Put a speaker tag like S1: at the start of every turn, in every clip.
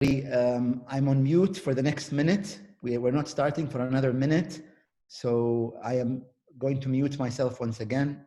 S1: I'm on mute for the next minute. We're not starting for another minute. So I am going to mute myself once again.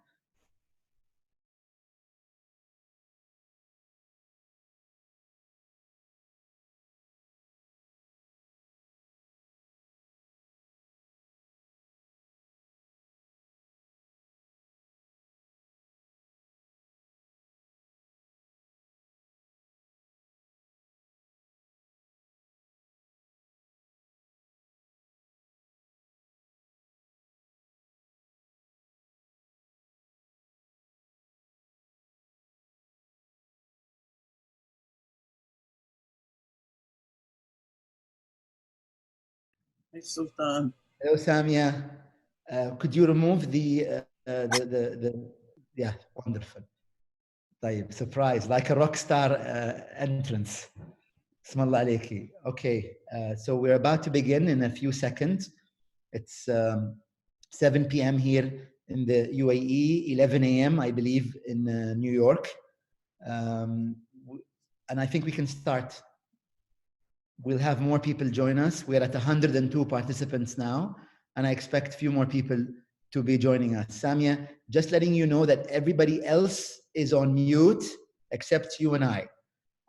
S2: Hey, Sultan.
S1: Hello, Samia. Could you remove the yeah, wonderful. طيب, surprise, like a rock star entrance. Bismillah alayki. Okay, so we're about to begin in a few seconds. It's 7 p.m. here in the UAE, 11 a.m. I believe in New York. And I think we can start. We'll have more people join us. We're at 102 participants now, and I expect a few more people to be joining us. Samia, just letting you know that everybody else is on mute except you and I.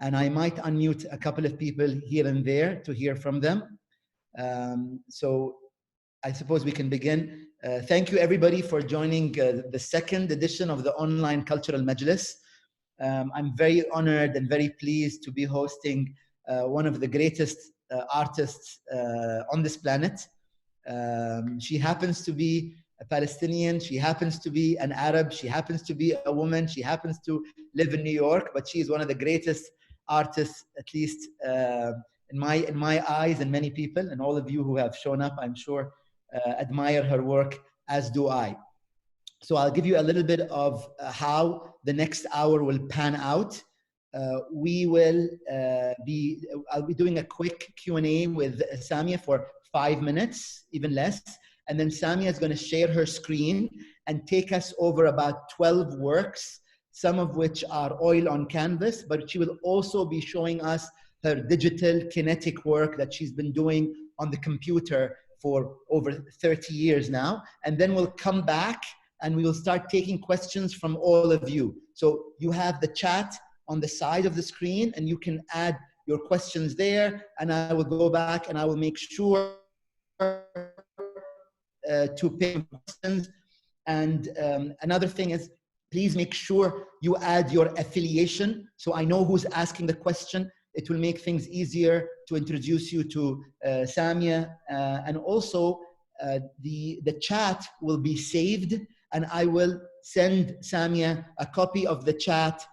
S1: And I might unmute a couple of people here and there to hear from them. So I suppose we can begin. Thank you everybody for joining the second edition of the online cultural Majlis. I'm very honored and very pleased to be hosting one of the greatest artists on this planet. She happens to be a Palestinian, she happens to be an Arab, she happens to be a woman, she happens to live in New York, but she is one of the greatest artists, at least in my eyes, and many people, and all of you who have shown up, I'm sure, admire her work, as do I. So I'll give you a little bit of how the next hour will pan out. I'll be doing a quick Q&A with Samia for 5 minutes, even less. And then Samia is going to share her screen and take us over about 12 works, some of which are oil on canvas, but she will also be showing us her digital kinetic work that she's been doing on the computer for over 30 years now. And then we'll come back and we will start taking questions from all of you. So you have the chat on the side of the screen and you can add your questions there, and I will go back and I will make sure to pick questions. And another thing is, please make sure you add your affiliation so I know who's asking the question. It will make things easier to introduce you to Samia. And also the chat will be saved, and I will send Samia a copy of the chat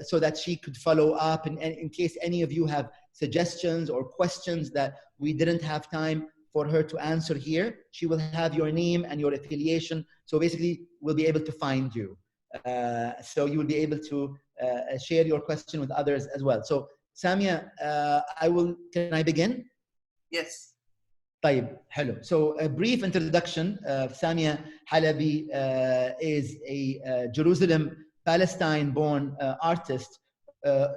S1: so that she could follow up. And in case any of you have suggestions or questions that we didn't have time for her to answer here, she will have your name and your affiliation. So basically, we'll be able to find you. So you will be able to share your question with others as well. So Samia, can I begin?
S2: Yes.
S1: طيب, hello. So a brief introduction. Samia Halaby is a Jerusalem, Palestine-born artist,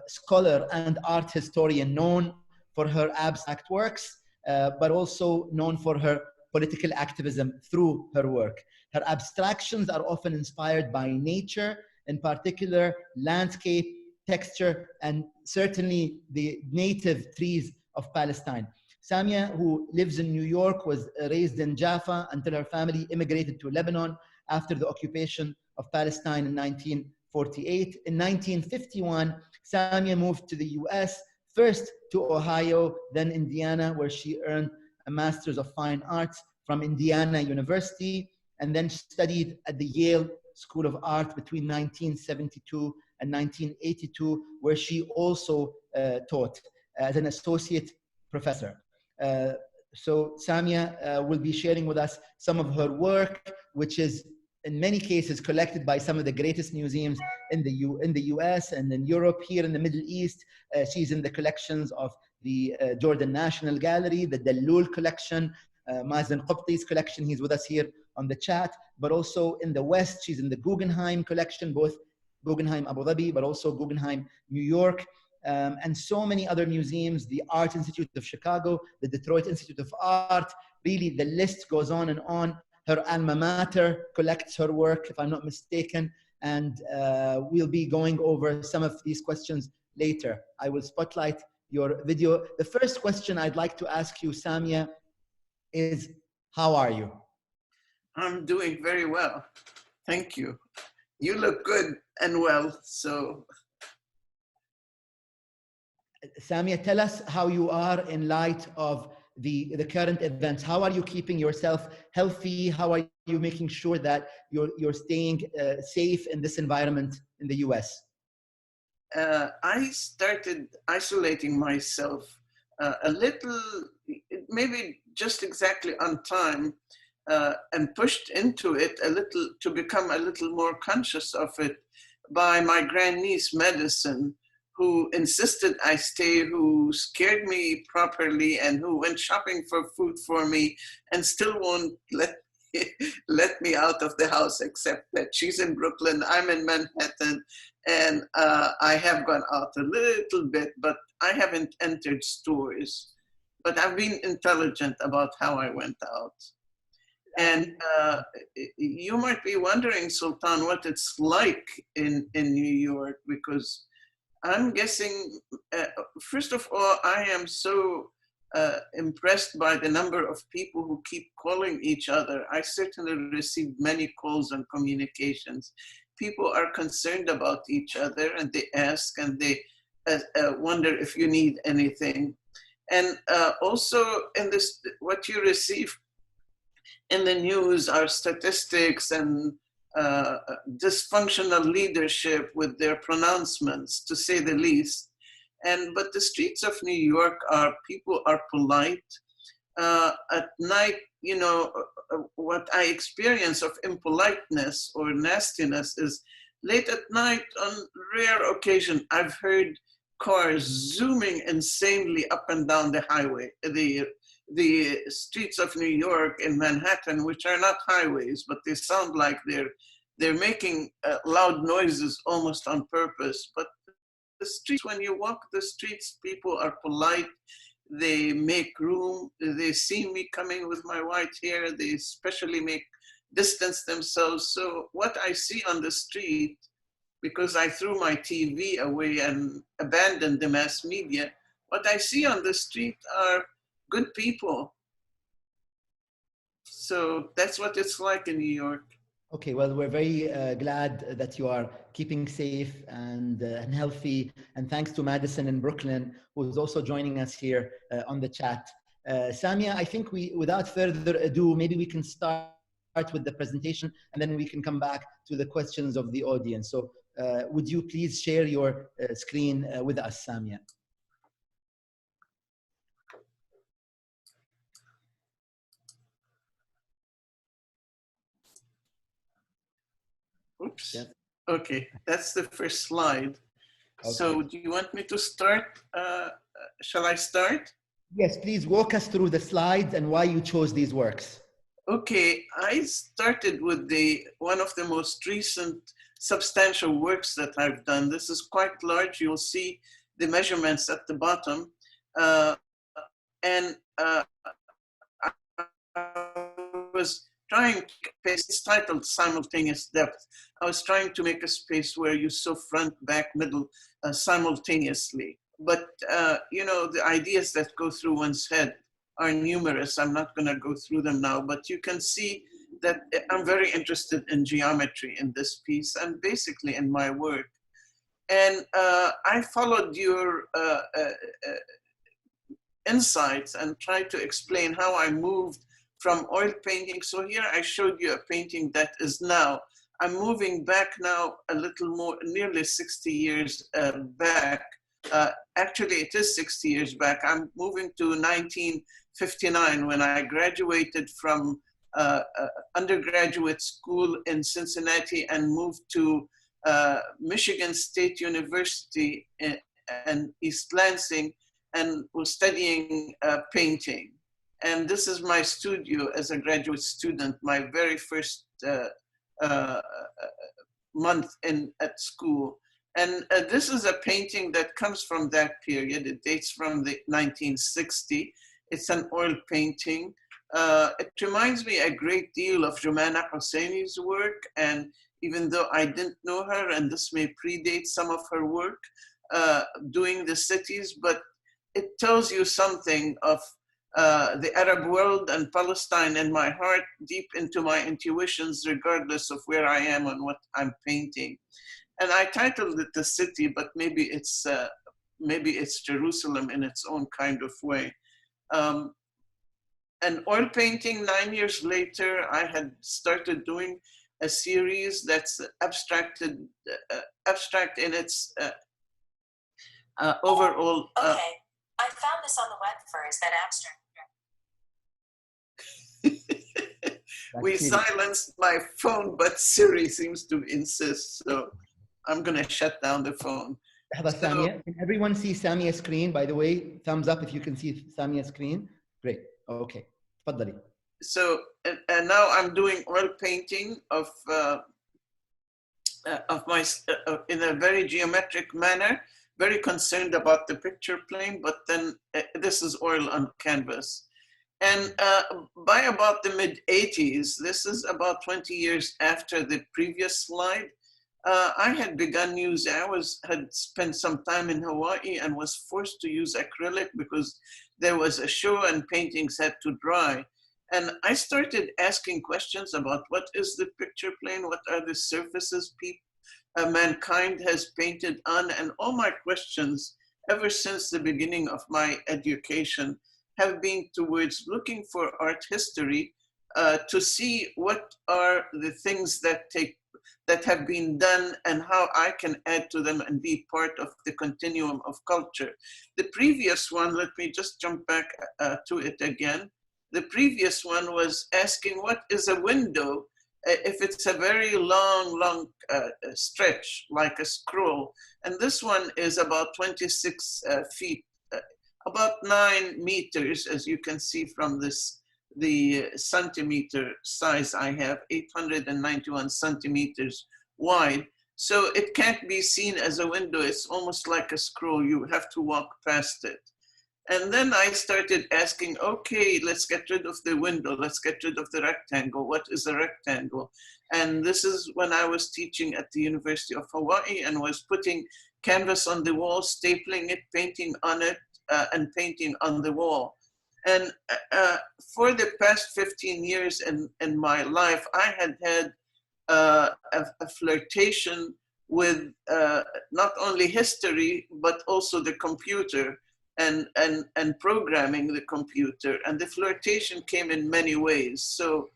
S1: scholar, and art historian known for her abstract works, but also known for her political activism through her work. Her abstractions are often inspired by nature, in particular landscape, texture, and certainly the native trees of Palestine. Samia, who lives in New York, was raised in Jaffa until her family immigrated to Lebanon after the occupation of Palestine in 1948. In 1951, Samia moved to the US, first to Ohio, then Indiana, where she earned a Master's of Fine Arts from Indiana University, and then studied at the Yale School of Art between 1972 and 1982, where she also taught as an associate professor. So Samia will be sharing with us some of her work, which is in many cases collected by some of the greatest museums in the US and in Europe. Here in the Middle East, she's in the collections of the Jordan National Gallery, the Dallul collection, Mazen Qubti's collection. He's with us here on the chat. But also in the West, she's in the Guggenheim collection, both Guggenheim Abu Dhabi, but also Guggenheim New York. and so many other museums, the Art Institute of Chicago, the Detroit Institute of Art. Really, the list goes on and on. Her alma mater collects her work, if I'm not mistaken, and we'll be going over some of these questions later. I will spotlight your video. The first question I'd like to ask you, Samia, is how are you?
S2: I'm doing very well. Thank you. You look good and well, so.
S1: Samia, tell us how you are in light of the current events. How are you keeping yourself healthy? How are you making sure that you're staying safe in this environment in the US?
S2: I started isolating myself a little, maybe just exactly on time, and pushed into it a little to become a little more conscious of it by my grandniece, Medicine, who insisted I stay, who scared me properly, and who went shopping for food for me and still won't let me out of the house, except that she's in Brooklyn, I'm in Manhattan, and I have gone out a little bit, but I haven't entered stores. But I've been intelligent about how I went out. And you might be wondering, Sultan, what it's like in New York, because I'm guessing, first of all, I am so impressed by the number of people who keep calling each other. I certainly received many calls and communications. People are concerned about each other, and they ask, and they wonder if you need anything. And also in this, what you receive in the news are statistics and dysfunctional leadership with their pronouncements, to say the least. But the streets of New York people are polite. At night, you know, what I experience of impoliteness or nastiness is late at night, on rare occasion, I've heard cars zooming insanely up and down the highway, the streets of New York and Manhattan, which are not highways, but they sound like they're making loud noises almost on purpose. But the streets, when you walk the streets, people are polite. They make room. They see me coming with my white hair. They especially distance themselves. So what I see on the street, because I threw my TV away and abandoned the mass media, what I see on the street are good people. So that's what it's like in New York.
S1: Okay, well, we're very glad that you are keeping safe and healthy. And thanks to Madison in Brooklyn, who's also joining us here on the chat. Samia, I think without further ado, maybe we can start with the presentation, and then we can come back to the questions of the audience. So would you please share your screen with us, Samia?
S2: Oops. Yep. Okay, that's the first slide. Okay. So do you want me to start? Shall I start?
S1: Yes, please walk us through the slides and why you chose these works.
S2: Okay, I started with one of the most recent substantial works that I've done. This is quite large. You'll see the measurements at the bottom. I was trying to, it's titled Simultaneous Depth. I was trying to make a space where you saw front, back, middle simultaneously. But, you know, the ideas that go through one's head are numerous. I'm not going to go through them now, but you can see that I'm very interested in geometry in this piece and basically in my work. And I followed your insights and tried to explain how I moved from oil painting. So here I showed you a painting that is now, I'm moving back now a little more, nearly 60 years back. Actually, it is 60 years back. I'm moving to 1959 when I graduated from undergraduate school in Cincinnati and moved to Michigan State University in East Lansing and was studying painting. And this is my studio as a graduate student, my very first month at school. And this is a painting that comes from that period. It dates from the 1960. It's an oil painting. It reminds me a great deal of Jumana Hosseini's work. And even though I didn't know her, and this may predate some of her work, doing the cities, but it tells you something of the Arab world and Palestine in my heart, deep into my intuitions, regardless of where I am and what I'm painting. And I titled it The City, but maybe it's Jerusalem in its own kind of way. An oil painting, 9 years later, I had started doing a series that's abstract in its overall.
S3: Okay, I found this on the web first, that abstract.
S2: We silenced my phone, but Siri seems to insist, so I'm going to shut down the phone.
S1: Samia, can everyone see Samia's screen, by the way? Thumbs up if you can see Samia's screen. Great. Okay. Tfaddali.
S2: So, and now I'm doing oil painting of my, in a very geometric manner, very concerned about the picture plane, but then this is oil on canvas. And by about the mid-80s, this is about 20 years after the previous slide, I had begun using, had spent some time in Hawaii and was forced to use acrylic because there was a show and paintings had to dry. And I started asking questions about what is the picture plane, what are the surfaces mankind has painted on, and all my questions ever since the beginning of my education have been towards looking for art history to see what are the things that have been done and how I can add to them and be part of the continuum of culture. The previous one, let me just jump back to it again. The previous one was asking what is a window if it's a very long stretch, like a scroll. And this one is about 26 feet, about 9 meters, as you can see from this, the centimeter size I have, 891 centimeters wide. So it can't be seen as a window. It's almost like a scroll. You have to walk past it. And then I started asking, okay, let's get rid of the window. Let's get rid of the rectangle. What is a rectangle? And this is when I was teaching at the University of Hawaii and was putting canvas on the wall, stapling it, painting on it, and painting on the wall. And for the past 15 years in my life, I had a flirtation with not only history, but also the computer and programming the computer. And the flirtation came in many ways. So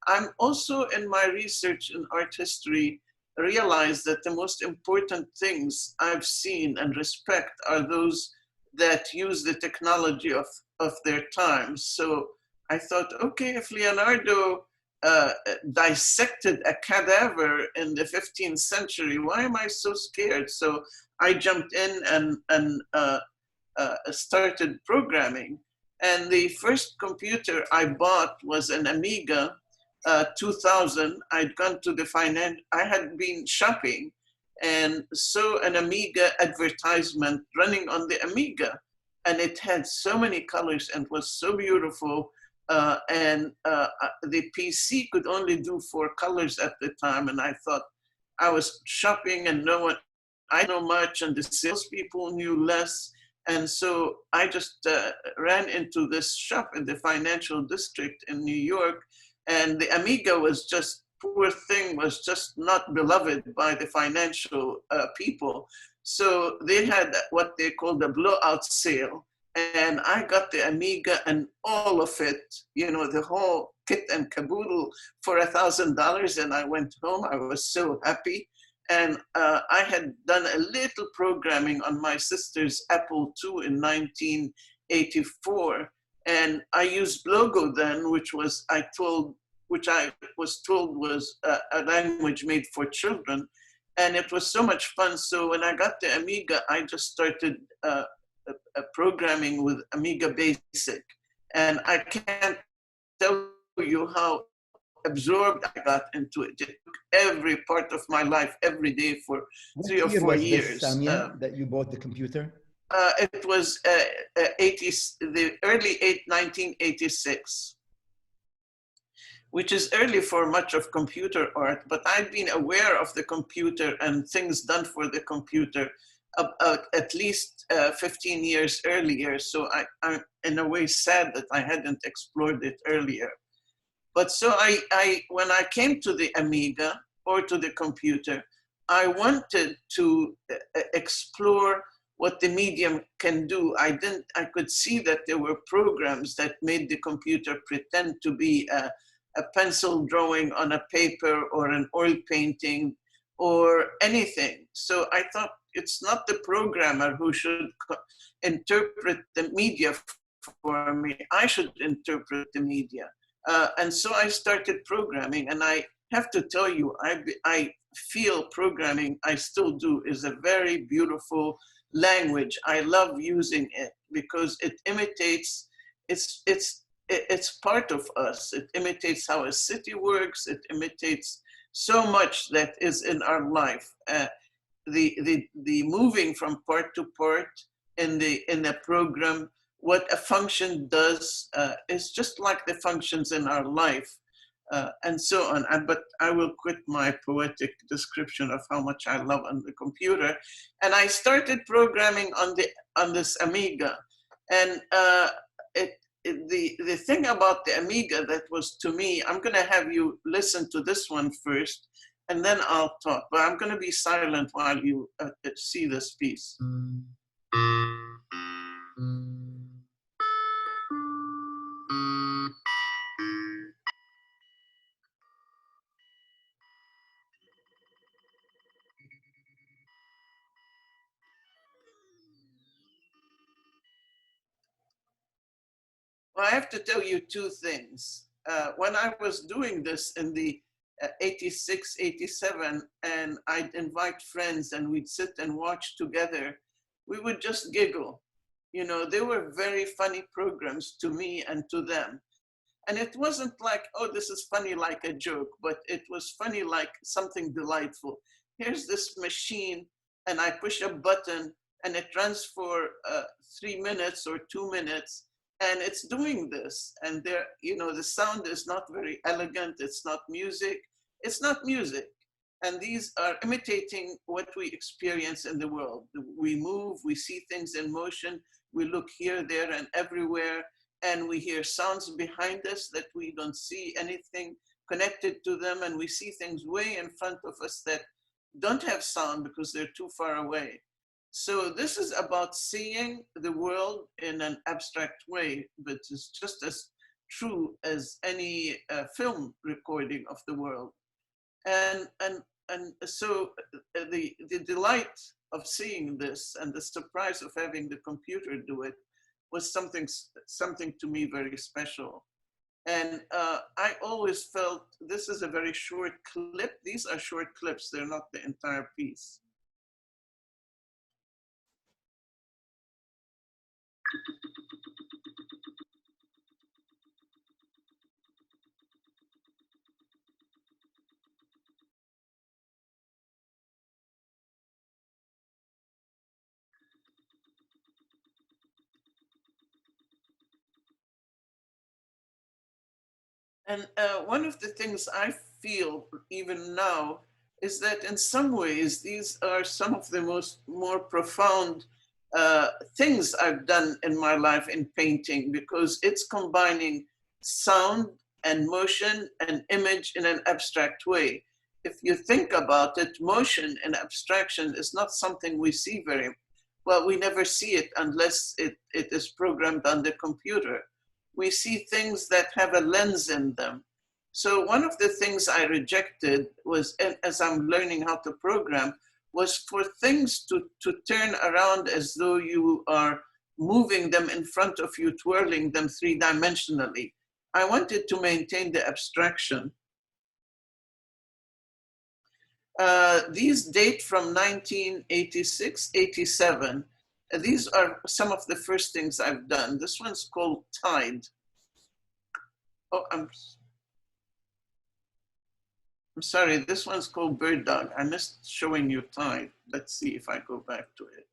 S2: I'm also in my research in art history realized that the most important things I've seen and respect are those that use the technology of their time. So I thought, okay, if Leonardo dissected a cadaver in the 15th century, why am I so scared? So I jumped in and started programming. And the first computer I bought was an Amiga 2000. I'd gone to the I had been shopping and saw an Amiga advertisement running on the Amiga. And it had so many colors and was so beautiful. The PC could only do 4 colors at the time. And I thought I was shopping and I know much and the salespeople knew less. And so I just ran into this shop in the financial district in New York. And the Amiga was just, poor thing, was just not beloved by the financial people. So they had what they called a blowout sale. And I got the Amiga and all of it, you know, the whole kit and caboodle for $1,000. And I went home. I was so happy. And I had done a little programming on my sister's Apple II in 1984. And I used Logo then, which I was told was a language made for children. And it was so much fun. So when I got the Amiga, I just started programming with Amiga Basic. And I can't tell you how absorbed I got into it. It took every part of my life, every day for 3 or 4 years.
S1: This, Samia, that you bought the computer?
S2: It was the early 1986, which is early for much of computer art, but I've been aware of the computer and things done for the computer at least 15 years earlier. So I'm in a way sad that I hadn't explored it earlier. But so when I came to the Amiga or to the computer, I wanted to explore what the medium can do. I could see that there were programs that made the computer pretend to be a pencil drawing on a paper or an oil painting or anything. So I thought it's not the programmer who should interpret the media for me. I should interpret the media. And so I started programming, and I have to tell you, I feel programming, I still do, is a very beautiful language. I love using it because it imitates, it's part of us. It imitates how a city works. It imitates so much that is in our life. The moving from part to part in the program, what a function does is just like the functions in our life, and so on. But I will quit my poetic description of how much I love on the computer, and I started programming on this Amiga, and the thing about the Amiga that was, to me, I'm going to have you listen to this one first, and then I'll talk. But I'm going to be silent while you see this piece. Well, I have to tell you two things. When I was doing this in the 86, 87, and I'd invite friends and we'd sit and watch together, we would just giggle. You know, they were very funny programs to me and to them. And it wasn't like, oh, this is funny like a joke, but it was funny like something delightful. Here's this machine, and I push a button, and it runs for 3 minutes or 2 minutes, and it's doing this. And there, you know, the sound is not very elegant. It's not music. It's not music. And these are imitating what we experience in the world. We move, we see things in motion, we look here, there, and everywhere, and we hear sounds behind us that we don't see anything connected to them, and we see things way in front of us that don't have sound because they're too far away. So this is about seeing the world in an abstract way, but it's just as true as any film recording of the world. And so the delight of seeing this and the surprise of having the computer do it was something to me very special. And I always felt this is a very short clip. These are short clips. They're not the entire piece. And one of the things I feel even now is that in some ways, these are some of the more profound things I've done in my life in painting, because it's combining sound and motion and image in an abstract way. If you think about it, motion and abstraction is not something we see very well. We never see it unless it is programmed on the computer. We see things that have a lens in them. So one of the things I rejected was, as I'm learning how to program, was for things to turn around as though you are moving them in front of you, twirling them three-dimensionally. I wanted to maintain the abstraction. These date from 1986, 87. These are some of the first things I've done. This one's called Tide. Oh, I'm sorry, this one's called Bird Dog. I missed showing you Tide. Let's see if I go back to it.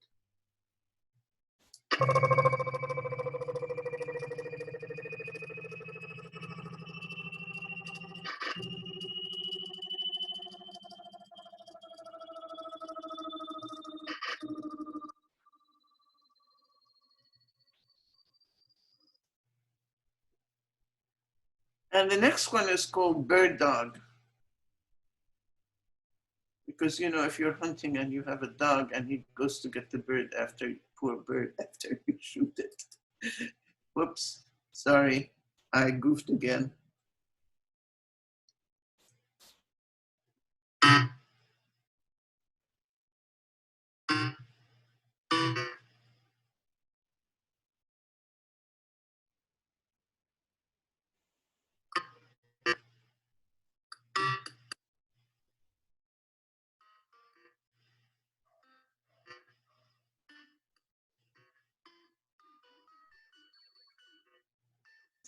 S2: And the next one is called Bird Dog. Because, you know, if you're hunting and you have a dog and he goes to get the bird after, poor bird, after you shoot it. Whoops, sorry, I goofed again.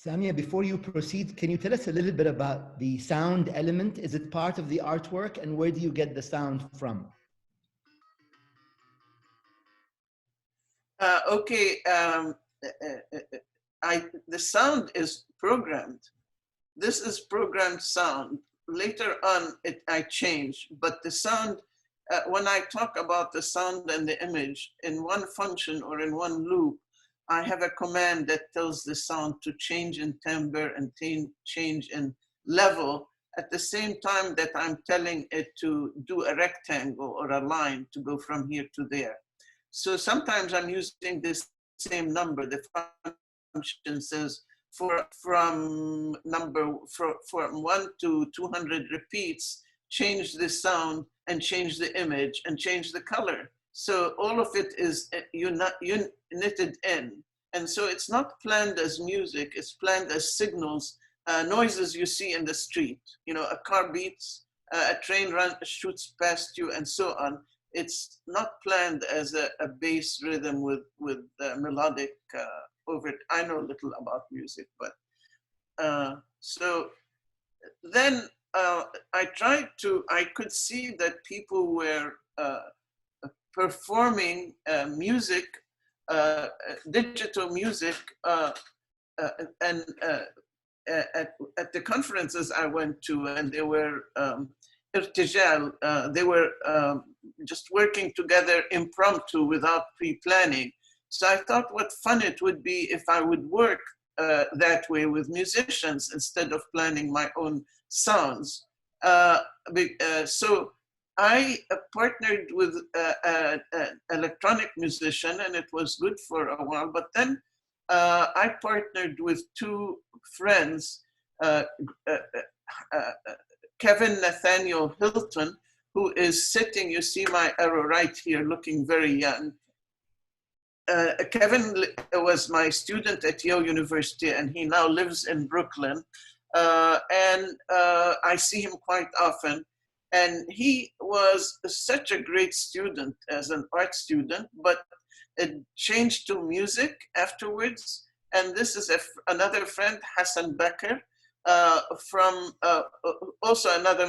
S1: Samia, before you proceed, can you tell us a little bit about the sound element? Is it part of the artwork, and where do you get the sound from?
S2: Okay, the sound is programmed. This is programmed sound. Later on, I change, but the sound, when I talk about the sound and the image in one function or in one loop, I have a command that tells the sound to change in timbre and change in level at the same time that I'm telling it to do a rectangle or a line to go from here to there. So sometimes I'm using this same number. The function says from 1 to 200 repeats, change the sound and change the image and change the color. So all of it is knitted in. And so it's not planned as music, it's planned as signals, noises you see in the street. You know, a car beats, a train shoots past you, and so on. It's not planned as a bass rhythm with melodic over it. I know little about music, but so then I could see that people were performing music, digital music, and at the conferences I went to, and they were irtijal, they were just working together impromptu without pre-planning. So I thought what fun it would be if I would work that way with musicians instead of planning my own sounds. So I partnered with an electronic musician, and it was good for a while, but then I partnered with two friends, Kevin Nathaniel Hilton, who is sitting, you see my arrow right here, looking very young. Kevin was my student at Yale University, and he now lives in Brooklyn. And I see him quite often. And he was such a great student as an art student, but it changed to music afterwards. And this is another friend, Hassan Becker, from also another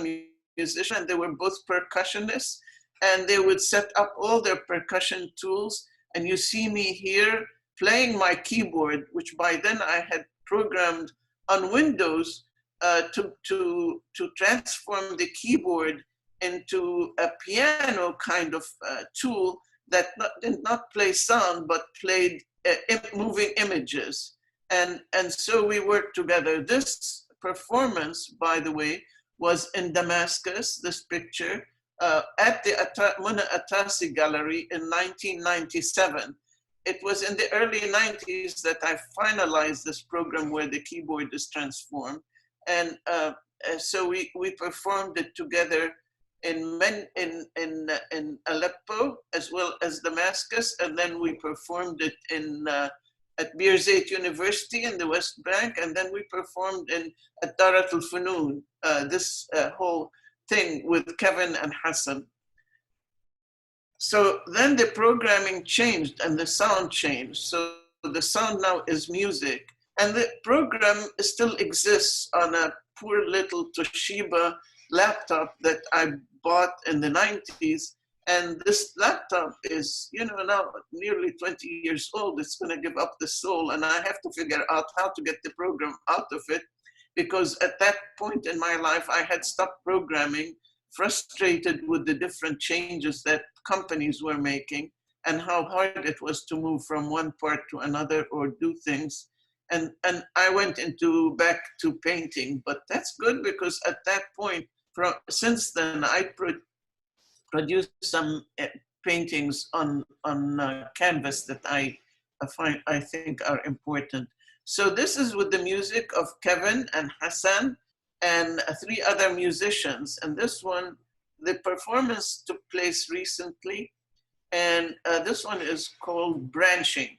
S2: musician. And they were both percussionists, and they would set up all their percussion tools. And you see me here playing my keyboard, which by then I had programmed on Windows to transform the keyboard into a piano kind of tool that did not play sound, but played moving images. And so we worked together. This performance, by the way, was in Damascus, this picture, at the Muna Atasi Gallery in 1997. It was in the early 90s that I finalized this program where the keyboard is transformed. And so we performed it together in Aleppo as well as Damascus, and then we performed it at Birzeit University in the West Bank, and then we performed at Darat al-Funun, this whole thing with Kevin and Hassan. So then the programming changed and the sound changed. So the sound now is music. And the program still exists on a poor little Toshiba laptop that I bought in the 90s. And this laptop is, you know, now nearly 20 years old. It's going to give up the soul. And I have to figure out how to get the program out of it. Because at that point in my life, I had stopped programming, frustrated with the different changes that companies were making and how hard it was to move from one part to another or do things. And I went back to painting. But that's good because at that point, since then, I produced some paintings on canvas that I think are important. So this is with the music of Kevin and Hassan and 3 other musicians. And this one, the performance took place recently. And this one is called Branching.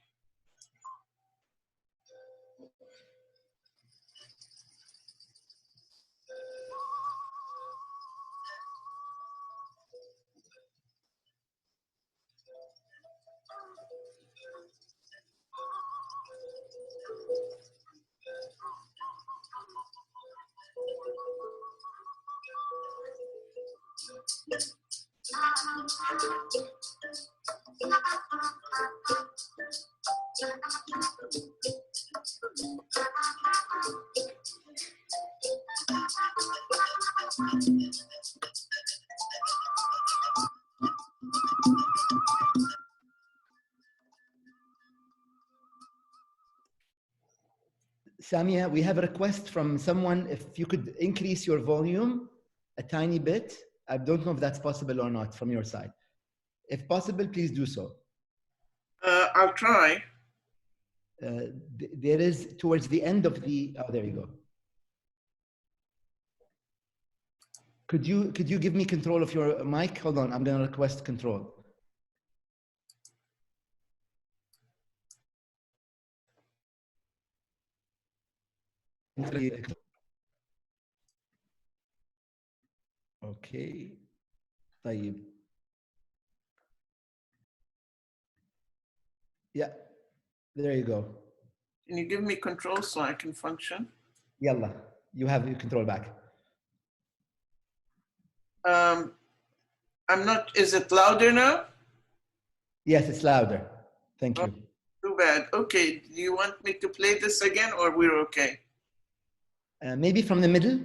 S1: Samia, we have a request from someone. If you could increase your volume a tiny bit. I don't know if that's possible or not from your side. If possible, please do so.
S2: I'll try.
S1: There is towards the end of the, oh, there you go. Could you give me control of your mic? Hold on, I'm going to request control. Okay. طيب. Yeah, there you go.
S2: Can you give me control so I can function?
S1: Yalla, you have your control back.
S2: I'm not, is it louder now?
S1: Yes, it's louder. Thank you.
S2: Too bad. Okay, do you want me to play this again or we're okay?
S1: Maybe from the middle?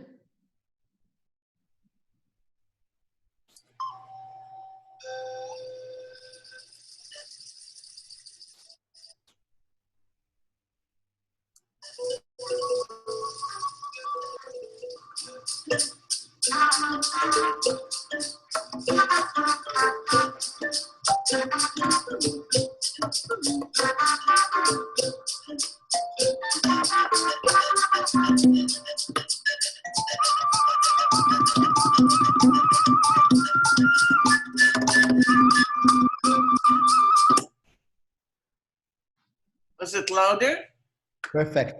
S2: Was it louder?
S1: Perfect.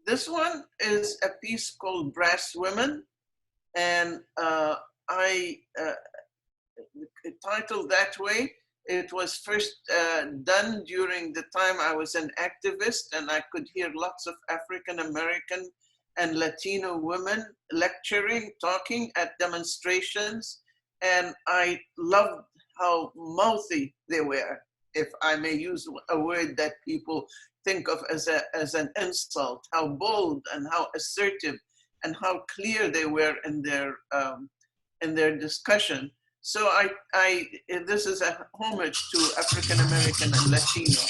S2: This one is a piece called Brass Women, and I titled that way. It was first done during the time I was an activist, and I could hear lots of African American and Latino women lecturing, talking at demonstrations, and I loved how mouthy they were, if I may use a word that people think of as an insult, how bold and how assertive and how clear they were in their discussion. So this is a homage to African American and Latino.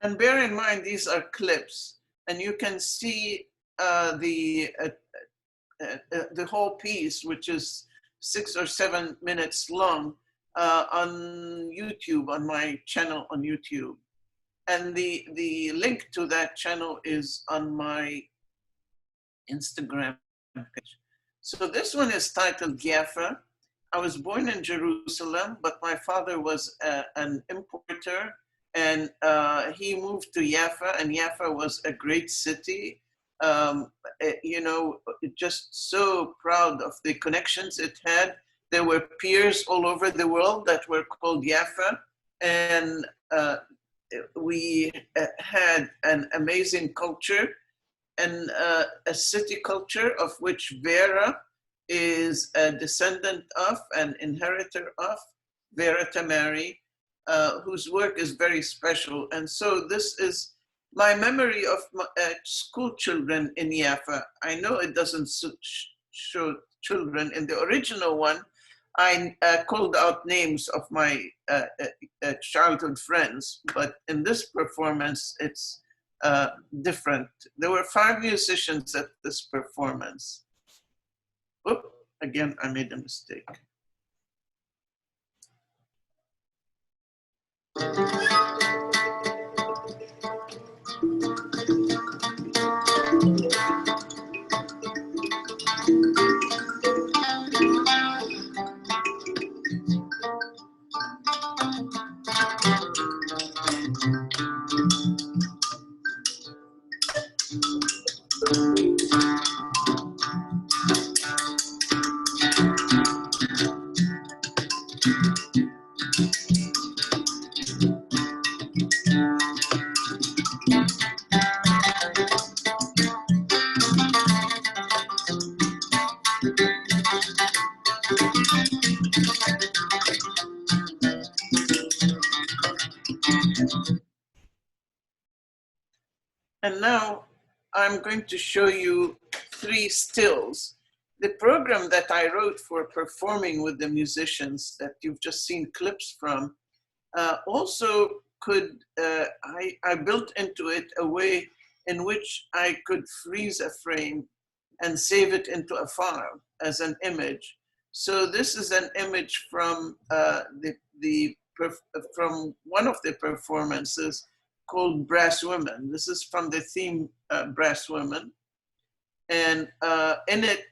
S2: And bear in mind, these are clips, and you can see the whole piece, which is 6 or 7 minutes long, on YouTube, on my channel on YouTube. And the link to that channel is on my Instagram page. So this one is titled Giafa. I was born in Jerusalem, but my father was an importer And he moved to Jaffa, and Jaffa was a great city. You know, just so proud of the connections it had. There were peers all over the world that were called Jaffa, and we had an amazing culture and a city culture of which Vera is a descendant of, an inheritor of, Vera Tamari, whose work is very special. And so this is my memory of my, school children in Jaffa. I know it doesn't show children. In the original one, I called out names of my childhood friends, but in this performance, it's different. There were 5 musicians at this performance. Oop, again, I made a mistake. And now I'm going to show you 3 stills. The program that I wrote for performing with the musicians that you've just seen clips from also could, I built into it a way in which I could freeze a frame and save it into a file as an image. So this is an image from from one of the performances called Brass Women. This is from the theme Brass Women. And in it,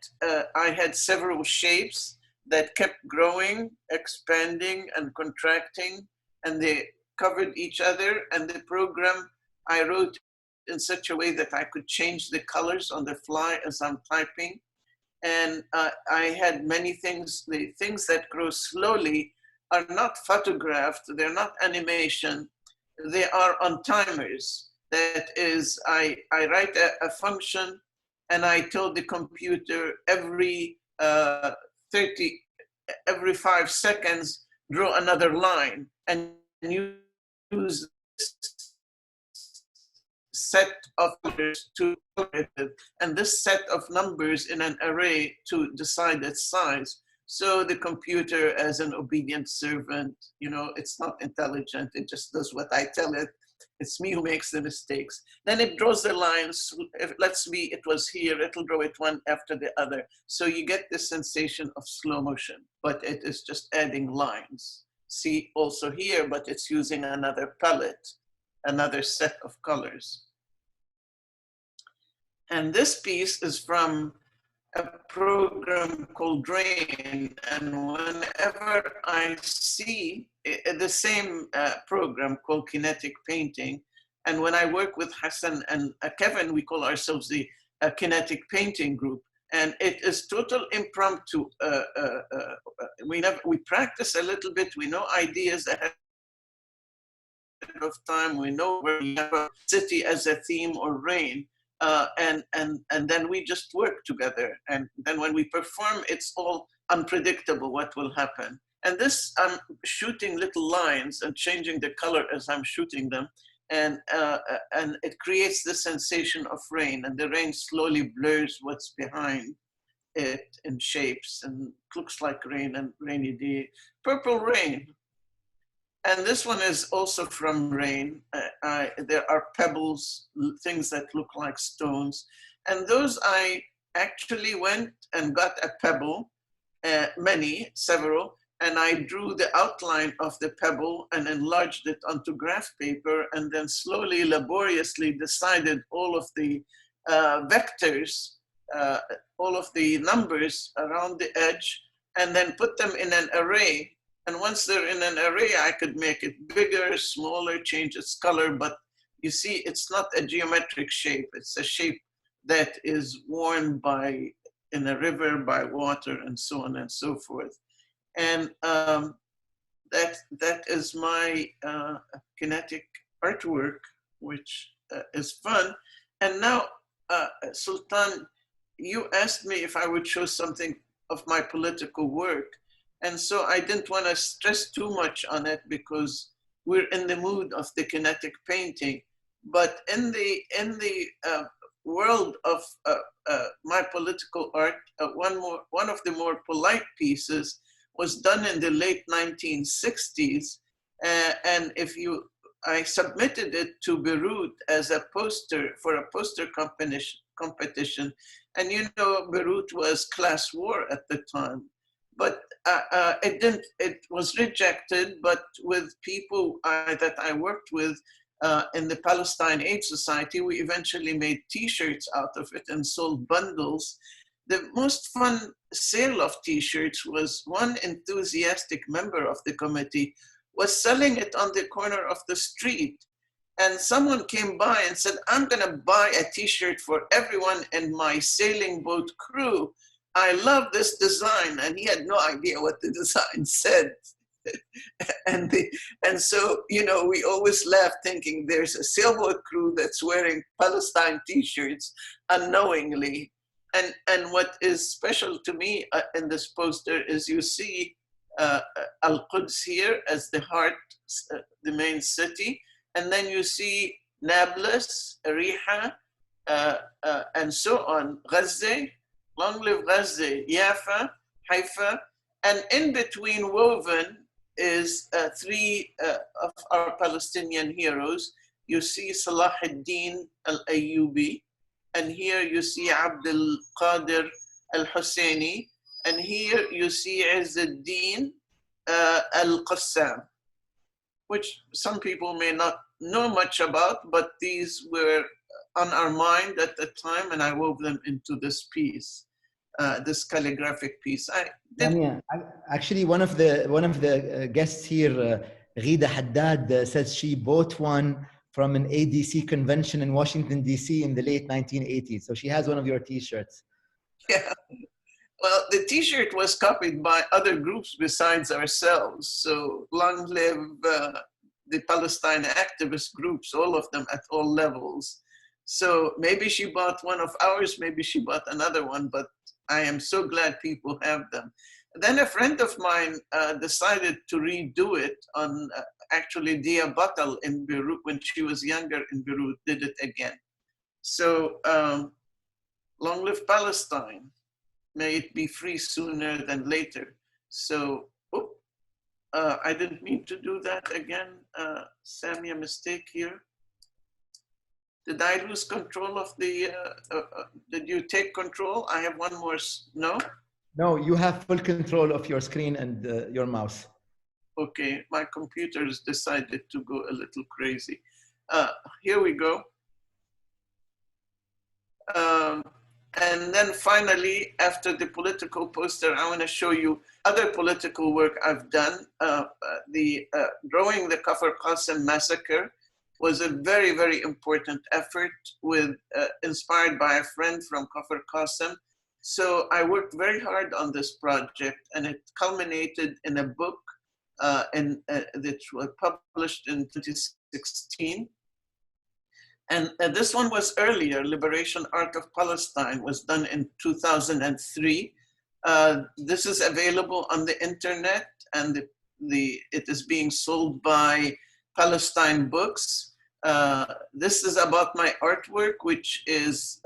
S2: I had several shapes that kept growing, expanding, and contracting, and they covered each other. And the program I wrote in such a way that I could change the colors on the fly as I'm typing. And I had many things. The things that grow slowly are not photographed, they're not animation, they are on timers. That is, I write a function and I tell the computer every 5 seconds, draw another line and use this set of numbers to color it, and this set of numbers in an array to decide its size. So the computer, as an obedient servant, you know, it's not intelligent, it just does what I tell it. It's me who makes the mistakes. Then it draws the lines. If, let's be, it was here, it'll draw it one after the other. So you get this sensation of slow motion, but it is just adding lines. See also here, but it's using another palette, another set of colors. And this piece is from a program called Rain, and whenever I see the same program called Kinetic Painting, and when I work with Hassan and Kevin, we call ourselves the Kinetic Painting Group, and it is total impromptu. We practice a little bit, we know ideas ahead of time, we know where we have a city as a theme or rain. And then we just work together. And then when we perform, it's all unpredictable what will happen. And this, I'm shooting little lines and changing the color as I'm shooting them. And it creates the sensation of rain. And the rain slowly blurs what's behind it in shapes and looks like rain and rainy day. Purple rain. And this one is also from Rain. There are pebbles, things that look like stones. And those I actually went and got a pebble, several, and I drew the outline of the pebble and enlarged it onto graph paper, and then slowly, laboriously decided all of the vectors, all of the numbers around the edge, and then put them in an array And once they're in an array, I could make it bigger, smaller, change its color. But you see, it's not a geometric shape. It's a shape that is worn by, in a river, by water, and so on and so forth. And that is my kinetic artwork, which is fun. And now, Sultan, you asked me if I would show something of my political work. And so I didn't want to stress too much on it because we're in the mood of the kinetic painting. But in the world of my political art, one of the more polite pieces was done in the late 1960s. And I submitted it to Beirut as a poster for a poster competition. And you know, Beirut was class war at the time. But it was rejected, but with people that I worked with in the Palestine Aid Society, we eventually made t-shirts out of it and sold bundles. The most fun sale of t-shirts was one enthusiastic member of the committee was selling it on the corner of the street. And someone came by and said, I'm gonna buy a t-shirt for everyone in my sailing boat crew. I love this design. And he had no idea what the design said. and so, you know, we always laugh thinking there's a sailboat crew that's wearing Palestine t-shirts unknowingly. And what is special to me in this poster is you see Al-Quds here as the heart, the main city. And then you see Nablus, Riha, and so on, Gaza, long live Gaza, Yafa, Haifa, and in between woven is three of our Palestinian heroes. You see Salah ad-Din al-Ayyubi, and here you see Abd al-Qadir al-Husseini, and here you see Izz ad-Din al-Qassam, which some people may not know much about, but these were on our mind at the time, and I wove them into this piece, this calligraphic piece.
S1: Samia, actually, one of the guests here, Ghida Haddad, says she bought one from an ADC convention in Washington, D.C. in the late 1980s. So she has one of your t-shirts.
S2: Yeah. Well, the t-shirt was copied by other groups besides ourselves. So long live the Palestine activist groups, all of them at all levels. So maybe she bought one of ours, maybe she bought another one, but I am so glad people have them. Then a friend of mine decided to redo it on actually Dia Batal in Beirut when she was younger in Beirut, did it again. So long live Palestine. May it be free sooner than later. So, I didn't mean to do that again. Sammy, a mistake here. Did I lose control of the, did you take control? I have one more, no?
S1: No, you have full control of your screen and your mouse.
S2: Okay, my computer's decided to go a little crazy. Here we go. And then finally, after the political poster, I want to show you other political work I've done. Drawing the Kafr Qasim massacre was a very, very important effort inspired by a friend from Kafr Qasim. So I worked very hard on this project, and it culminated in a book that was published in 2016. And this one was earlier. Liberation Art of Palestine was done in 2003. This is available on the internet, and it is being sold by Palestine Books. This is about my artwork, which is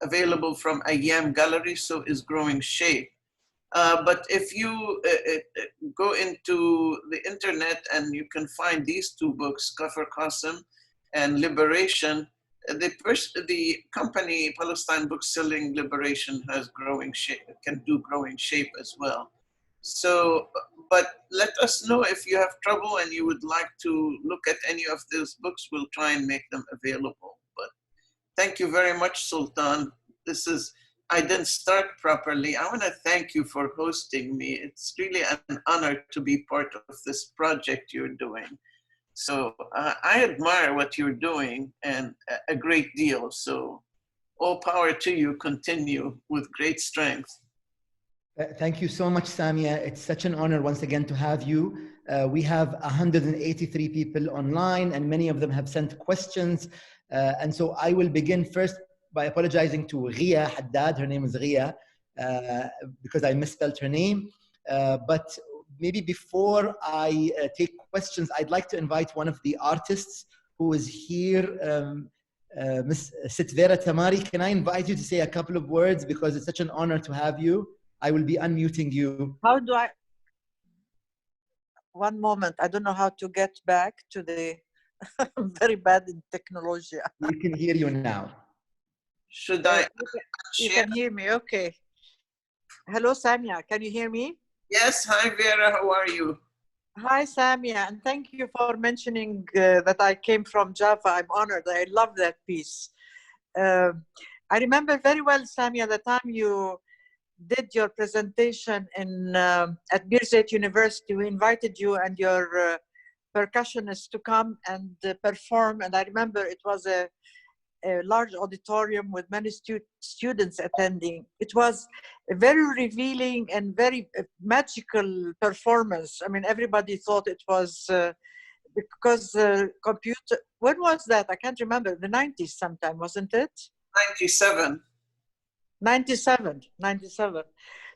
S2: available from Ayyam Gallery, so is Growing Shape. But if you go into the internet and you can find these two books, Kafr Qasim and Liberation, the company Palestine Bookselling Liberation has Growing Shape, can do Growing Shape as well. So, but let us know if you have trouble and you would like to look at any of those books. We'll try and make them available. But thank you very much, Sultan. This is I didn't start properly. I want to thank you for hosting me. It's really an honor to be part of this project you're doing. So I admire what you're doing and a great deal. So all power to you. Continue with great strength.
S1: Thank you so much, Samia. It's such an honor once again to have you. We have 183 people online and many of them have sent questions. And so I will begin first by apologizing to Ghia Haddad. Her name is Ghia because I misspelled her name. But maybe before I take questions, I'd like to invite one of the artists who is here, Miss Sitvera Tamari. Can I invite you to say a couple of words because it's such an honor to have you? I will be unmuting you.
S4: How do I? One moment. I don't know how to get back to the. I'm very bad in technology.
S1: We can hear you now.
S2: Should I?
S4: You can hear me. Okay. Hello, Samia. Can you hear me?
S2: Yes. Hi, Vera. How are you?
S4: Hi, Samia. And thank you for mentioning that I came from Java. I'm honored. I love that piece. I remember very well, Samia, the time you did your presentation in at Birzeit University. We invited you and your percussionists to come and perform. And I remember it was a large auditorium with many students attending. It was a very revealing and very magical performance. I mean, everybody thought it was because computer, when was that? I can't remember, the 90s sometime, wasn't it?
S2: 97.
S4: 97.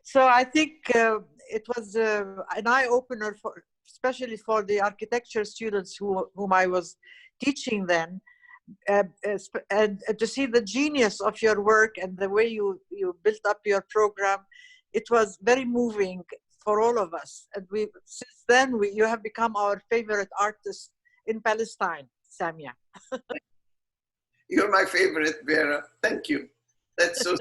S4: So I think it was an eye-opener for, especially for the architecture students whom I was teaching then, and to see the genius of your work and the way you built up your program. It was very moving for all of us. And since then, you have become our favorite artist in Palestine, Samia.
S2: You're my favorite, Vera. Thank you. That's so.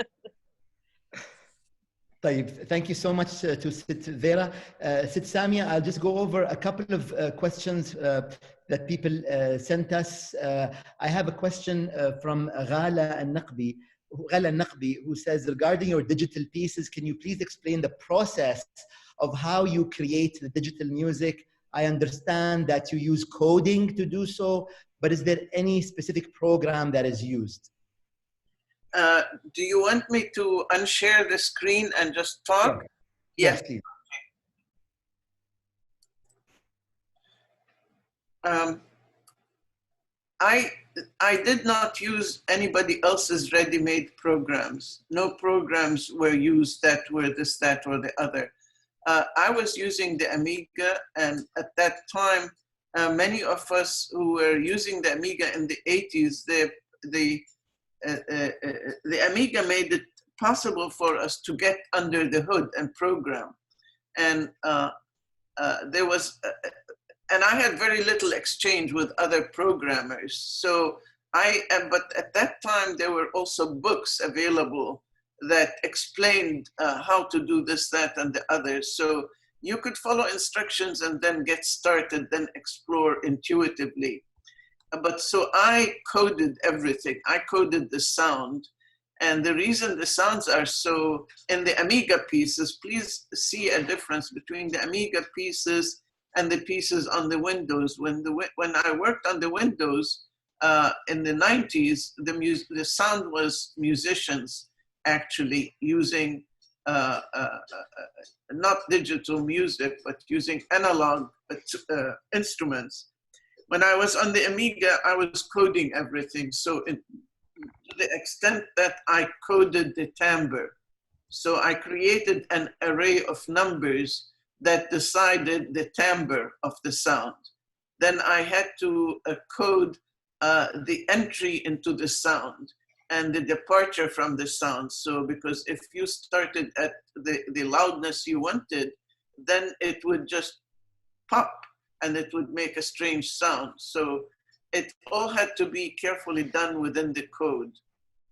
S1: Thank you so much to Sid Vera. Sid Samia, I'll just go over a couple of questions that people sent us. I have a question from Ghala Al-Naqbi, who says, regarding your digital pieces, can you please explain the process of how you create the digital music? I understand that you use coding to do so, but is there any specific program that is used?
S2: Do you want me to unshare the screen and just talk?
S1: Yeah. Yes, please.
S2: I did not use anybody else's ready-made programs. No programs were used that were this, that, or the other. I was using the Amiga, and at that time, many of us who were using the Amiga in the 80s, the Amiga made it possible for us to get under the hood and program. And there was, and I had very little exchange with other programmers. So but at that time, there were also books available that explained how to do this, that, and the other. So you could follow instructions and then get started, then explore intuitively. But so I coded everything. I coded the sound. And the reason the sounds are so, in the Amiga pieces, please see a difference between the Amiga pieces and the pieces on the Windows. When I worked on the Windows in the 90s, the sound was musicians actually using not digital music, but using analog instruments. When I was on the Amiga, I was coding everything. So to the extent that I coded the timbre. So I created an array of numbers that decided the timbre of the sound. Then I had to code the entry into the sound and the departure from the sound. So because if you started at the loudness you wanted, then it would just pop and it would make a strange sound. So it all had to be carefully done within the code.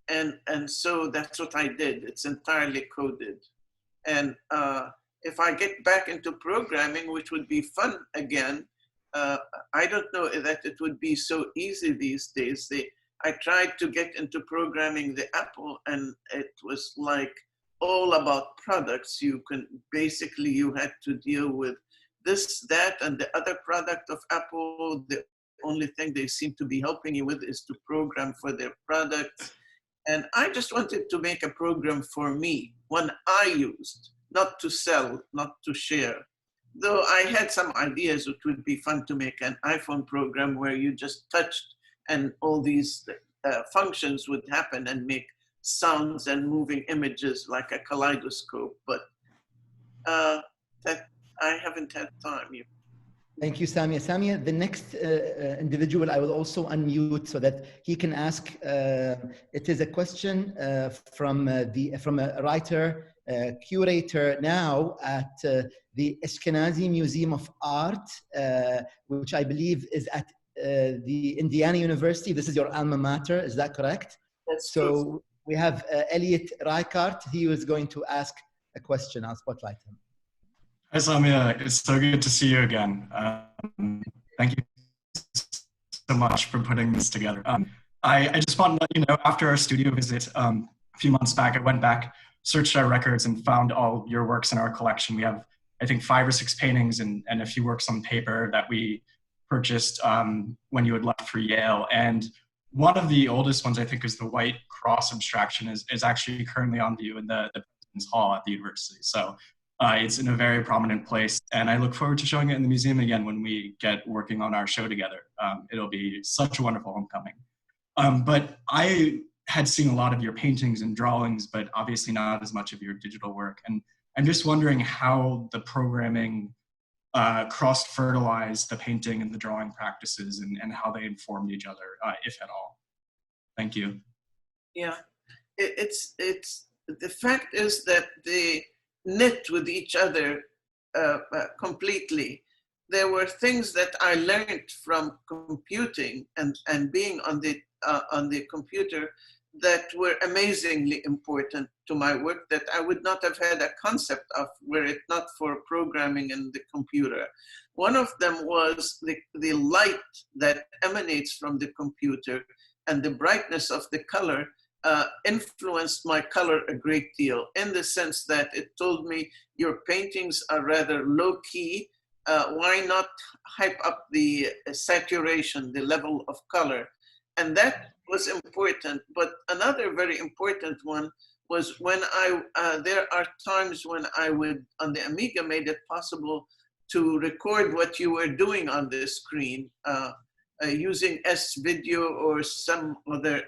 S2: And so that's what I did. It's entirely coded. And if I get back into programming, which would be fun again, I don't know that it would be so easy these days. I tried to get into programming the Apple, and it was like all about products. You had to deal with this, that, and the other product of Apple. The only thing they seem to be helping you with is to program for their products. And I just wanted to make a program for me, one I used, not to sell, not to share. Though I had some ideas, it would be fun to make an iPhone program where you just touched and all these functions would happen and make sounds and moving images like a kaleidoscope. But that I haven't had time.
S1: Thank you, Samia. Samia, the next individual I will also unmute so that he can ask. It is a question from a writer, curator now at the Ashkenazi Museum of Art, which I believe is at the Indiana University. This is your alma mater, is that correct?
S2: That's
S1: so
S2: true.
S1: We have Elliot Reichardt. He was going to ask a question. I'll spotlight him.
S5: Hi, Samia. It's so good to see you again. Thank you so much for putting this together. I just want to let you know, after our studio visit a few months back, I went back, searched our records, and found all your works in our collection. We have, I think, 5 or 6 paintings and a few works on paper that we purchased when you had left for Yale. And one of the oldest ones, I think, is the White Cross abstraction, is actually currently on view in the President's Hall at the university. So it's in a very prominent place, and I look forward to showing it in the museum again when we get working on our show together. It'll be such a wonderful homecoming. But I had seen a lot of your paintings and drawings, but obviously not as much of your digital work. And I'm just wondering how the programming cross-fertilized the painting and the drawing practices and how they informed each other, if at all. Thank you.
S2: Yeah, it's the fact is that they knit with each other completely. There were things that I learned from computing and being on the computer that were amazingly important to my work that I would not have had a concept of were it not for programming in the computer. One of them was the light that emanates from the computer and the brightness of the color influenced my color a great deal, in the sense that it told me your paintings are rather low key. Why not hype up the saturation, the level of color? And that was important. But another very important one was when there are times when I would, on the Amiga, made it possible to record what you were doing on the screen using S-video or some other,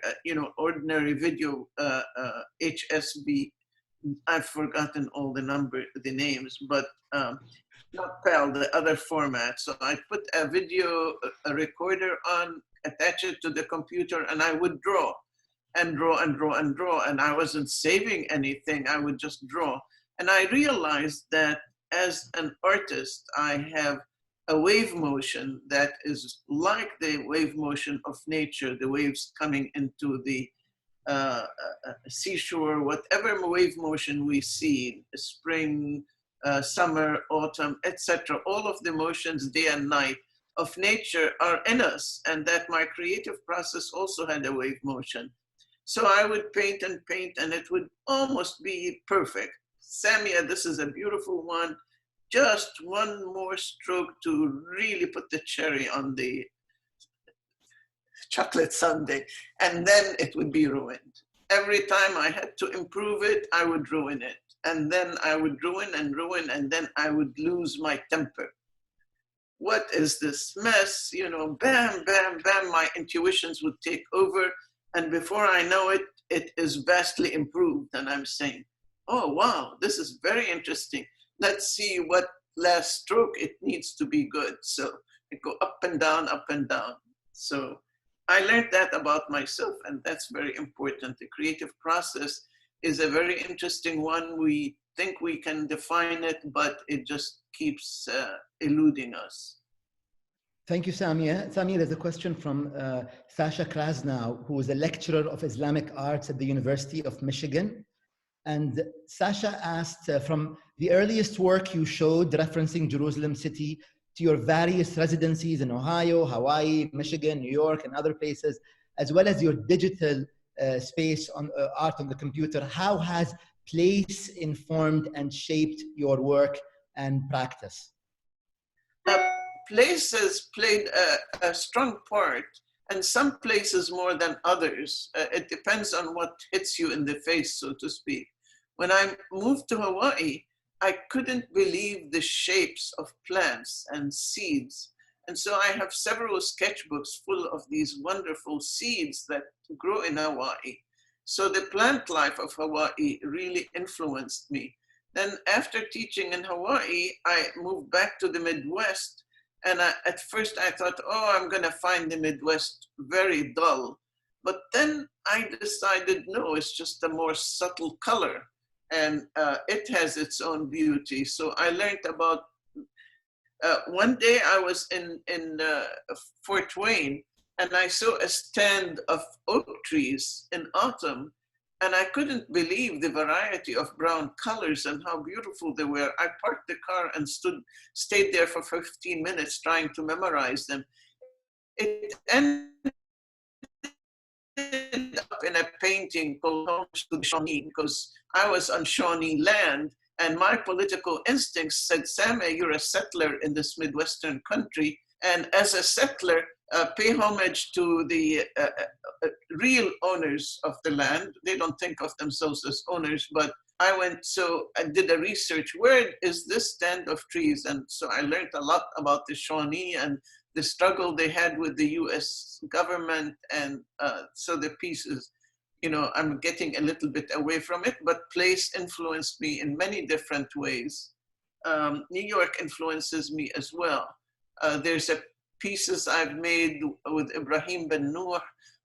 S2: ordinary video, HSB. I've forgotten all the names, but not PAL, the other format. So I put a video recorder on, attach it to the computer, and I would draw and draw and draw and draw. And I wasn't saving anything, I would just draw. And I realized that as an artist, I have a wave motion that is like the wave motion of nature, the waves coming into the seashore, whatever wave motion we see, spring, summer, autumn, etc. All of the motions, day and night, of nature are in us, and that my creative process also had a wave motion. So I would paint and paint, and it would almost be perfect. Samia, this is a beautiful one. Just one more stroke to really put the cherry on the chocolate sundae, and then it would be ruined. Every time I had to improve it, I would ruin it. And then I would ruin, and then I would lose my temper. What is this mess? Bam, bam, bam, my intuitions would take over. And before I know it, it is vastly improved. And I'm saying, oh, wow, this is very interesting. Let's see what last stroke it needs to be good. So I go up and down, up and down. So I learned that about myself, and that's very important. The creative process is a very interesting one. We think we can define it, but it just keeps eluding us.
S1: Thank you, Samia. Samia, there's a question from Sasha Krasnow, who is a lecturer of Islamic arts at the University of Michigan. And Sasha asked, from the earliest work you showed referencing Jerusalem city to your various residencies in Ohio, Hawaii, Michigan, New York, and other places, as well as your digital space on art on the computer, how has place informed and shaped your work and practice?
S2: Places played a strong part, and some places more than others. It depends on what hits you in the face, so to speak. When I moved to Hawaii, I couldn't believe the shapes of plants and seeds. And so I have several sketchbooks full of these wonderful seeds that grow in Hawaii. So the plant life of Hawaii really influenced me. Then after teaching in Hawaii, I moved back to the Midwest. And at first I thought, oh, I'm going to find the Midwest very dull. But then I decided, no, it's just a more subtle color. And it has its own beauty. So I learned about, one day I was in Fort Wayne, and I saw a stand of oak trees in autumn. And I couldn't believe the variety of brown colors and how beautiful they were. I parked the car and stayed there for 15 minutes trying to memorize them. It ended up in a painting called Homes to the Shawnee, because I was on Shawnee land, and my political instincts said, Samia, you're a settler in this Midwestern country, and as a settler, pay homage to the real owners of the land. They don't think of themselves as owners, but I did a research, where is this stand of trees? And so I learned a lot about the Shawnee and the struggle they had with the US government. And so the pieces, I'm getting a little bit away from it, but place influenced me in many different ways. New York influences me as well. There's pieces I've made with Ibrahim Ben Noor.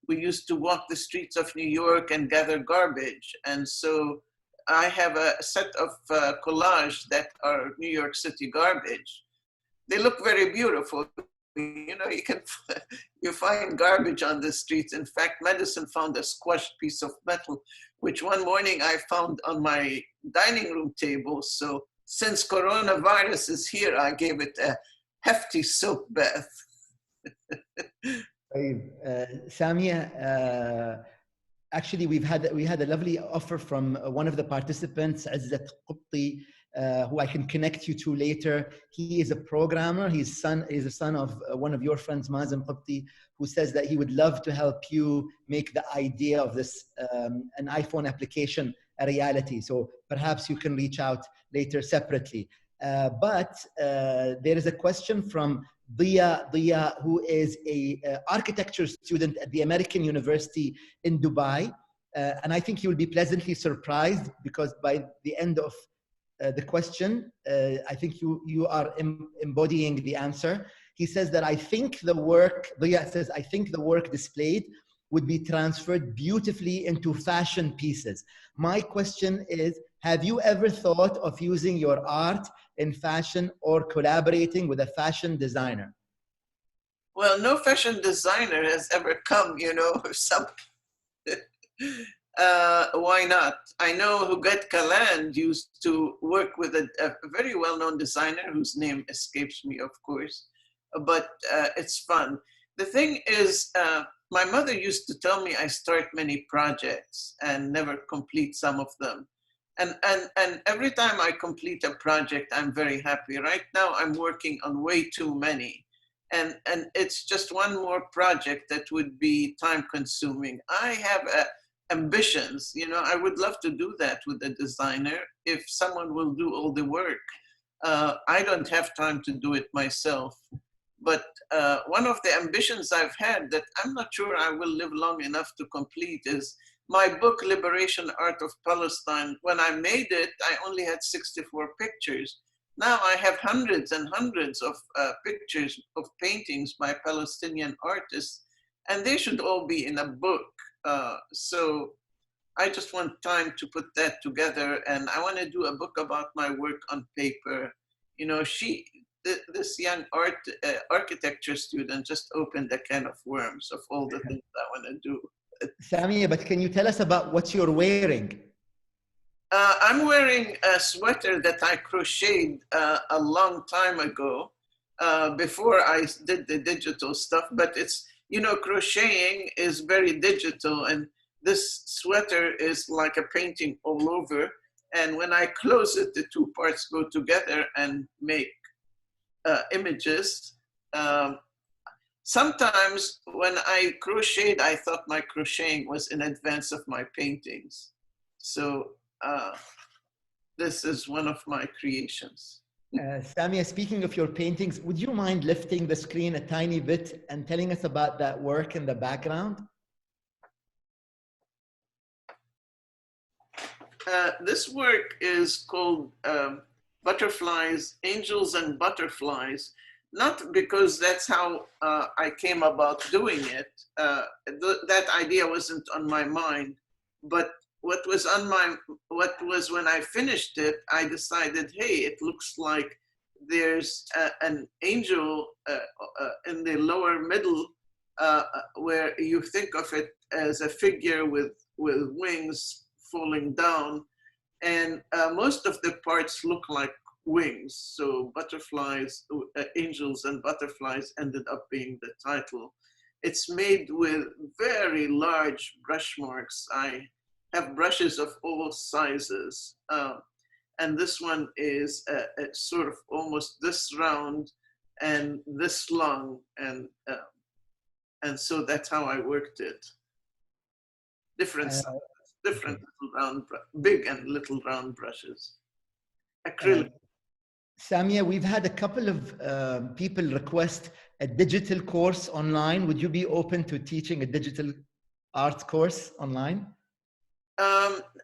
S2: We used to walk the streets of New York and gather garbage. And so I have a set of collage that are New York City garbage. They look very beautiful. You find garbage on the streets. In fact, Madison found a squashed piece of metal, which one morning I found on my dining room table. So since coronavirus is here, I gave it a hefty soap bath.
S1: Samia, actually we had a lovely offer from one of the participants, Izzat Qubti, who I can connect you to later. He is a programmer. He's a son of one of your friends, Mazen Qubti, who says that he would love to help you make the idea of this an iPhone application a reality. So perhaps you can reach out later separately. But there is a question from Diya, who is a architecture student at the American University in Dubai. And I think you will be pleasantly surprised, because by the end of the question, I think you are embodying the answer. He says that Diya says, I think the work displayed would be transferred beautifully into fashion pieces. My question is, have you ever thought of using your art in fashion or collaborating with a fashion designer?
S2: Well, no fashion designer has ever come, why not? I know Huguette Caland used to work with a very well-known designer whose name escapes me, of course, but it's fun. The thing is, my mother used to tell me I start many projects and never complete some of them. And every time I complete a project, I'm very happy. Right now, I'm working on way too many. And it's just one more project that would be time consuming. I have ambitions, I would love to do that with a designer if someone will do all the work. I don't have time to do it myself. But one of the ambitions I've had that I'm not sure I will live long enough to complete is my book, Liberation Art of Palestine. When I made it, I only had 64 pictures. Now I have hundreds and hundreds of pictures of paintings by Palestinian artists, and they should all be in a book. So I just want time to put that together, and I want to do a book about my work on paper. This young architecture student just opened a can of worms of all the things I want to do.
S1: Samia, but can you tell us about what you're wearing?
S2: I'm wearing a sweater that I crocheted a long time ago, before I did the digital stuff, but it's, you know, crocheting is very digital, and this sweater is like a painting all over. And when I close it, the two parts go together and make images. Sometimes when I crocheted, I thought my crocheting was in advance of my paintings. So this is one of my creations.
S1: Samia, speaking of your paintings, would you mind lifting the screen a tiny bit and telling us about that work in the background?
S2: This work is called Butterflies, Angels and Butterflies, not because that's how I came about doing it. That idea wasn't on my mind, but what was when I finished it, I decided, hey, it looks like there's an angel in the lower middle, where you think of it as a figure with wings falling down, and most of the parts look like wings. So butterflies, angels and butterflies ended up being the title. It's made with very large brush marks. I have brushes of all sizes. And this one is sort of almost this round and this long. And so that's how I worked it. Different sizes, different little round, big and little round brushes. Acrylic.
S1: Samia, we've had a couple of people request a digital course online. Would you be open to teaching a digital art course online?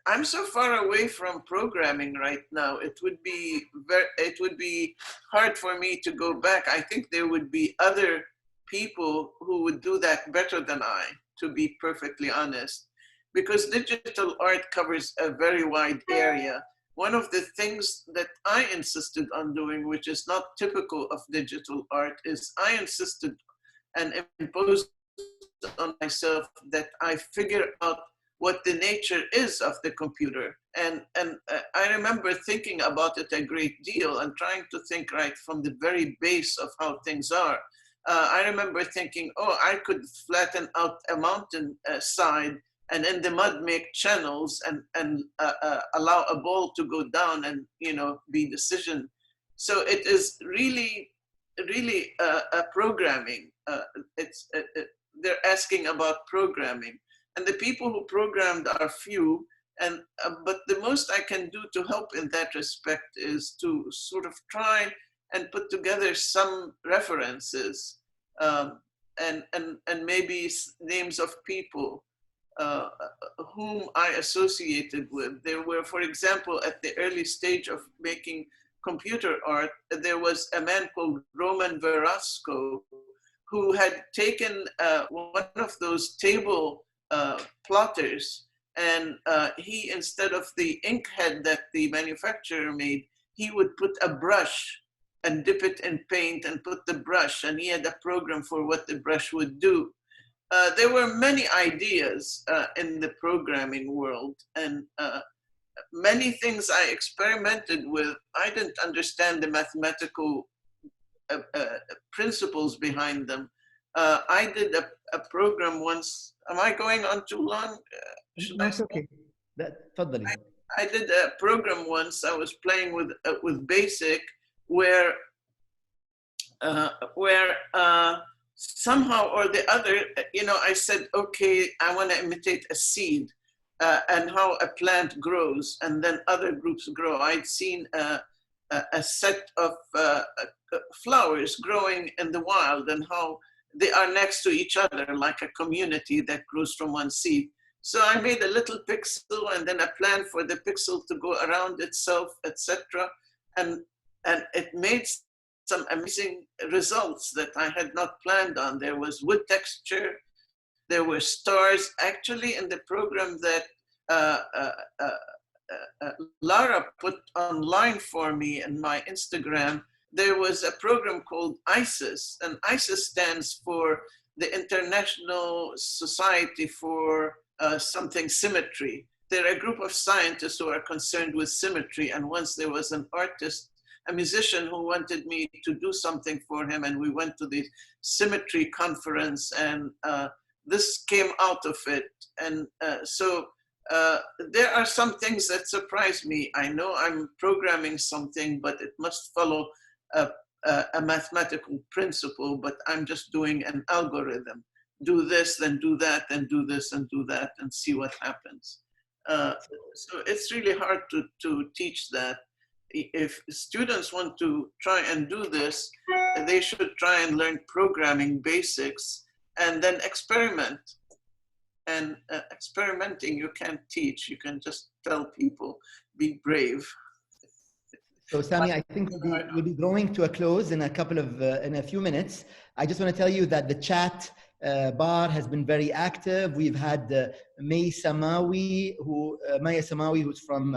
S2: I'm so far away from programming right now. It would be hard for me to go back. I think there would be other people who would do that better than I, to be perfectly honest, because digital art covers a very wide area. One of the things that I insisted on doing, which is not typical of digital art, is I insisted and imposed on myself that I figure out what the nature is of the computer. And I remember thinking about it a great deal and trying to think right from the very base of how things are. I remember thinking, oh, I could flatten out a mountain side and in the mud make channels and allow a ball to go down and, you know, be decision. So it is really programming. They're asking about programming. And the people who programmed are few, and but the most I can do to help in that respect is to sort of try and put together some references and maybe names of people whom I associated with. There were, for example, at the early stage of making computer art, there was a man called Roman Verasco who had taken one of those table plotters, and he, instead of the ink head that the manufacturer made, he would put a brush and dip it in paint and put the brush, and he had a program for what the brush would do. There were many ideas in the programming world, and many things I experimented with. I didn't understand the mathematical principles behind them. I did a program once. Am I going on too long?
S1: That's okay.
S2: I did a program once. I was playing with BASIC, where somehow or the other, you know, I said, okay, I want to imitate a seed and how a plant grows, and then other groups grow. I'd seen a set of flowers growing in the wild and how they are next to each other like a community that grows from one seed. So I made a little pixel and then a plan for the pixel to go around itself, etc. And it made some amazing results that I had not planned on. There was wood texture, there were stars. Actually, in the program that Lara put online for me in my Instagram, there was a program called ISIS, and ISIS stands for the International Society for something symmetry. They're a group of scientists who are concerned with symmetry, and once there was an artist a musician who wanted me to do something for him, and we went to the Symmetry conference, and this came out of it. And so there are some things that surprise me. I know I'm programming something, but it must follow a mathematical principle, but I'm just doing an algorithm. Do this, then do that, then do this, and do that, and see what happens. So it's really hard to teach that. If students want to try and do this, they should try and learn programming basics and then experiment. And experimenting you can't teach. You can just tell people, be brave.
S1: So Samia, I think we'll be drawing to a close in a few minutes. I just want to tell you that the chat bar has been very active. We've had Maya Samawi, who's from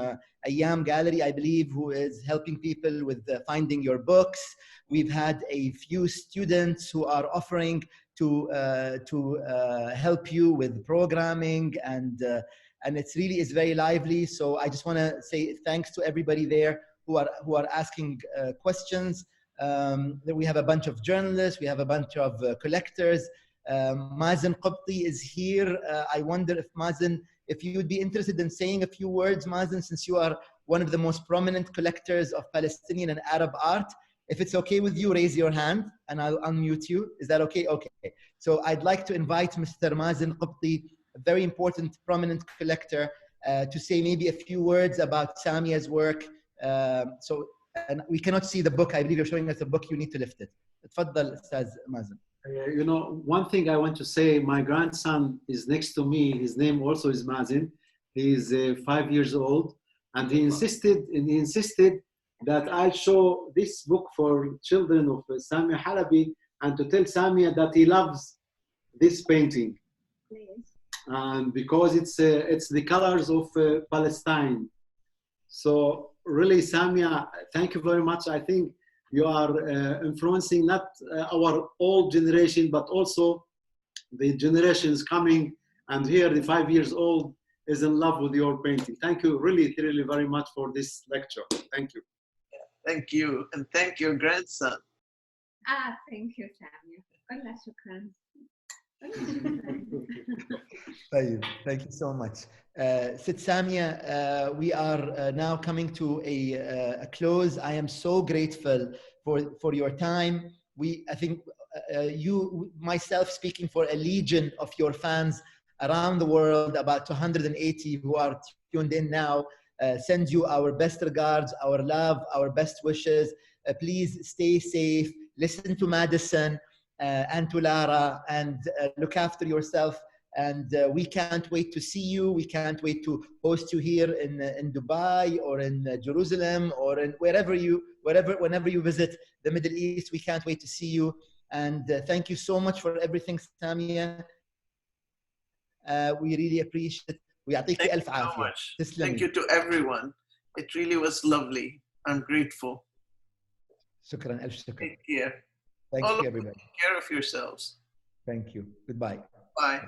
S1: Ayyam Gallery, I believe, who is helping people with finding your books. We've had a few students who are offering to help you with programming, and it really is very lively. So I just want to say thanks to everybody there who are asking questions. We have a bunch of journalists, we have a bunch of collectors. Mazen Qubti is here. I wonder if Mazen, if you would be interested in saying a few words, Mazen, since you are one of the most prominent collectors of Palestinian and Arab art. If it's okay with you, raise your hand and I'll unmute you. Is that okay? Okay. So I'd like to invite Mr. Mazen Qubti, a very important, prominent collector, to say maybe a few words about Samia's work. And we cannot see the book. I believe you're showing us the book. You need to lift it. Tfaddal, Ustaz Mazen.
S6: You know, one thing I want to say, my grandson is next to me. His name also is Mazen. He is 5 years old, and he insisted that I'll show this book for children of Samia A Halaby, and to tell Samia that he loves this painting. Please. And because it's the colors of Palestine. So really, Samia, thank you very much. I think you are influencing not our old generation, but also the generations coming. And here, the 5 years old is in love with your painting. Thank you really, really very much for this lecture. Thank you.
S2: Thank you, and thank your grandson.
S7: Thank you, Samia. Allah shukran.
S1: Thank you so much. Sid Samia, we are now coming to a close. I am so grateful for your time. I think you, myself speaking for a legion of your fans around the world, about 280 who are tuned in now, send you our best regards, our love, our best wishes. Please stay safe, listen to Madison and to Lara, and look after yourself. And we can't wait to see you. We can't wait to host you here in Dubai or in Jerusalem or in whenever you visit the Middle East. We can't wait to see you. And thank you so much for everything, Samia. We really appreciate it.
S2: Thank you so much. Thank you to everyone. It really was lovely. I'm grateful.
S1: Shukran, alf shukran.
S2: Take care.
S1: Thank you, everybody.
S2: Take care of yourselves.
S1: Thank you. Goodbye.
S2: Bye.